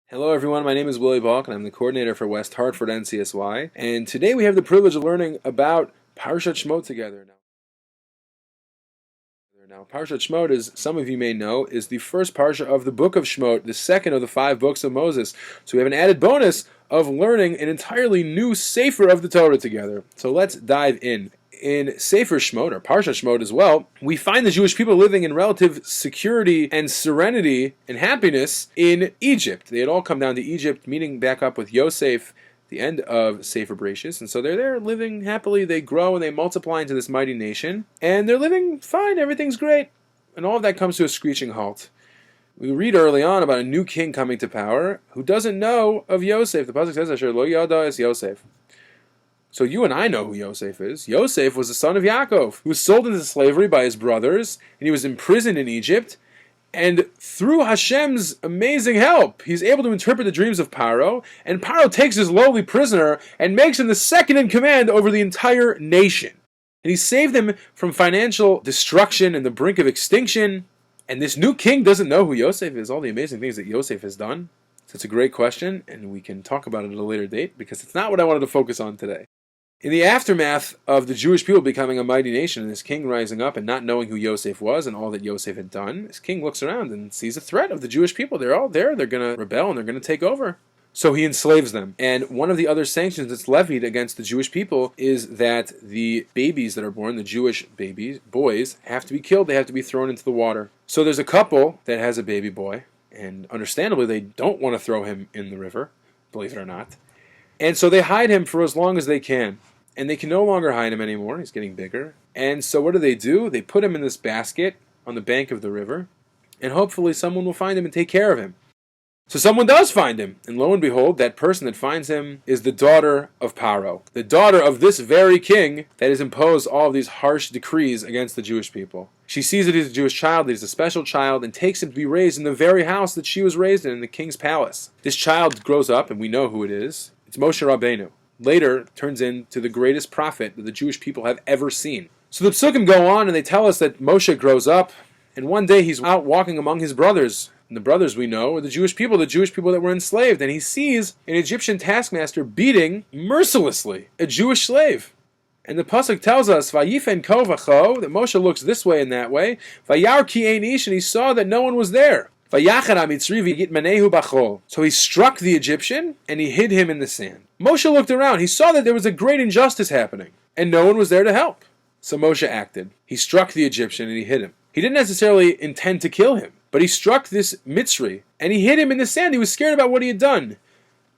Hello everyone, my name is Willie Balk and I'm the coordinator for West Hartford NCSY, and today we have the privilege of learning about Parshat Shemot together. Now, Parshat Shemot, as some of you may know, is the first parsha of the book of Shemot, the second of the 5 books of Moses. So we have an added bonus of learning an entirely new Sefer of the Torah together. So let's dive in. In Sefer Shemot, or Parshat Shemot as well, we find the Jewish people living in relative security and serenity and happiness in Egypt. They had all come down to Egypt, meeting back up with Yosef, the end of Sefer Bereshis, and so they're there living happily. They grow and they multiply into this mighty nation, and they're living fine, everything's great. And all of that comes to a screeching halt. We read early on about a new king coming to power who doesn't know of Yosef. The pasuk says, "Asher lo yada es Yosef." So you and I know who Yosef is. Yosef was the son of Yaakov, who was sold into slavery by his brothers, and he was imprisoned in Egypt. And through Hashem's amazing help, he's able to interpret the dreams of Paro, and Paro takes his lowly prisoner and makes him the second in command over the entire nation. And he saved them from financial destruction and the brink of extinction. And this new king doesn't know who Yosef is, all the amazing things that Yosef has done. So it's a great question, and we can talk about it at a later date, because it's not what I wanted to focus on today. In the aftermath of the Jewish people becoming a mighty nation and this king rising up and not knowing who Yosef was and all that Yosef had done, this king looks around and sees a threat of the Jewish people. They're all there. They're going to rebel and they're going to take over. So he enslaves them. And one of the other sanctions that's levied against the Jewish people is that the babies that are born, the Jewish babies, boys, have to be killed. They have to be thrown into the water. So there's a couple that has a baby boy, and understandably they don't want to throw him in the river, believe it or not. And so they hide him for as long as they can. And they can no longer hide him anymore. He's getting bigger. And so what do? They put him in this basket on the bank of the river, and hopefully someone will find him and take care of him. So someone does find him, and lo and behold, that person that finds him is the daughter of Paro, the daughter of this very king that has imposed all of these harsh decrees against the Jewish people. She sees that he's a Jewish child, that he's a special child, and takes him to be raised in the very house that she was raised in the king's palace. This child grows up, and we know who it is. It's Moshe Rabbeinu. Later turns into the greatest prophet that the Jewish people have ever seen. So the psukim go on and they tell us that Moshe grows up, and one day he's out walking among his brothers. And the brothers, we know, are the Jewish people that were enslaved. And he sees an Egyptian taskmaster beating mercilessly a Jewish slave. And the pasuk tells us, Vayifen ko v'cho, that Moshe looks this way and that way. Vayar ki ein ish, and he saw that no one was there. So he struck the Egyptian and he hid him in the sand. Moshe looked around. He saw that there was a great injustice happening and no one was there to help. So Moshe acted. He struck the Egyptian and he hid him. He didn't necessarily intend to kill him, but he struck this Mitzri and he hid him in the sand. He was scared about what he had done.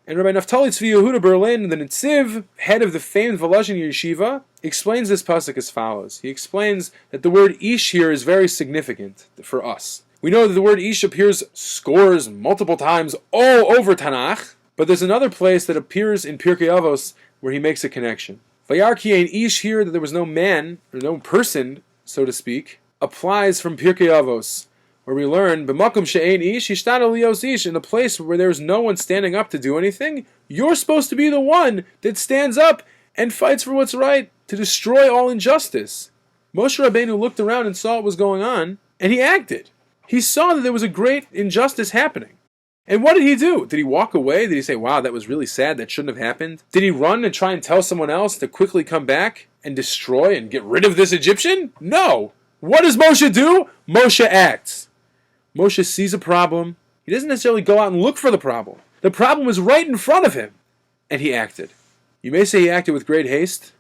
And Rabbi Naftali Tzvi Yehuda Berlin, the Netziv, head of the famed Volozhin Yeshiva, explains this pasuk as follows. He explains that the word ish here is very significant for us. We know that the word ish appears scores, multiple times, all over Tanakh, but there's another place that appears in Pirkei Avos where he makes a connection. Vayar ki ein ish here, that there was no man, or no person, so to speak, applies from Pirkei Avos, where we learn, B'makom she'ein ish, hishtad aliyos ish, in a place where there's no one standing up to do anything, you're supposed to be the one that stands up and fights for what's right, to destroy all injustice. Moshe Rabbeinu looked around and saw what was going on, and he acted. He saw that there was a great injustice happening. And what did he do? Did he walk away? Did he say, wow, that was really sad, that shouldn't have happened? Did he run and try and tell someone else to quickly come back and destroy and get rid of this Egyptian? No. What does Moshe do? Moshe acts. Moshe sees a problem. He doesn't necessarily go out and look for the problem. The problem was right in front of him. And he acted. You may say he acted with great haste,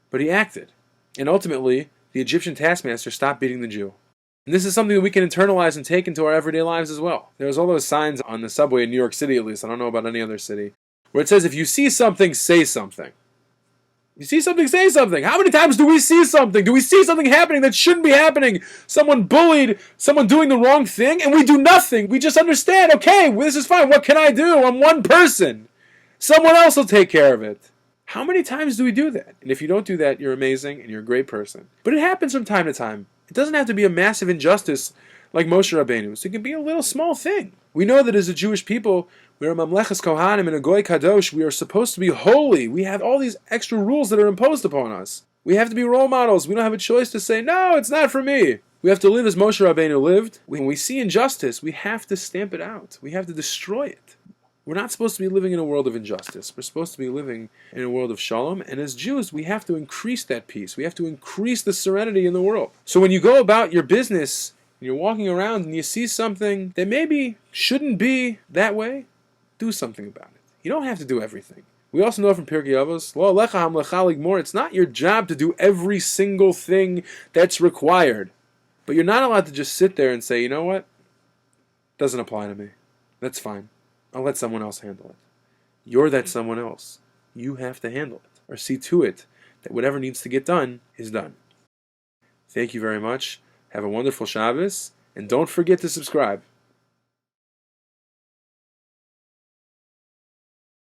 but he acted. And ultimately, the Egyptian taskmaster stopped beating the Jew. And this is something that we can internalize and take into our everyday lives as well. There's all those signs on the subway in New York City, at least, I don't know about any other city, where it says, if you see something, say something. You see something, say something. How many times do we see something? Do we see something happening that shouldn't be happening? Someone bullied, someone doing the wrong thing, and we do nothing. We just understand, okay, well, this is fine. What can I do? I'm one person. Someone else will take care of it. How many times do we do that? And if you don't do that, you're amazing and you're a great person. But it happens from time to time. It doesn't have to be a massive injustice like Moshe Rabbeinu. So it can be a little small thing. We know that as a Jewish people, we're a Mamleches Kohanim and a Goy Kadosh. We are supposed to be holy. We have all these extra rules that are imposed upon us. We have to be role models. We don't have a choice to say, no, it's not for me. We have to live as Moshe Rabbeinu lived. When we see injustice, we have to stamp it out. We have to destroy it. We're not supposed to be living in a world of injustice. We're supposed to be living in a world of shalom. And as Jews, we have to increase that peace. We have to increase the serenity in the world. So when you go about your business, and you're walking around and you see something that maybe shouldn't be that way, do something about it. You don't have to do everything. We also know from Pirkei Avos, Lo alecha hamlecha ligmor, it's not your job to do every single thing that's required. But you're not allowed to just sit there and say, you know what? Doesn't apply to me. That's fine. I'll let someone else handle it. You're that someone else. You have to handle it. Or see to it that whatever needs to get done is done. Thank you very much. Have a wonderful Shabbos. And don't forget to subscribe.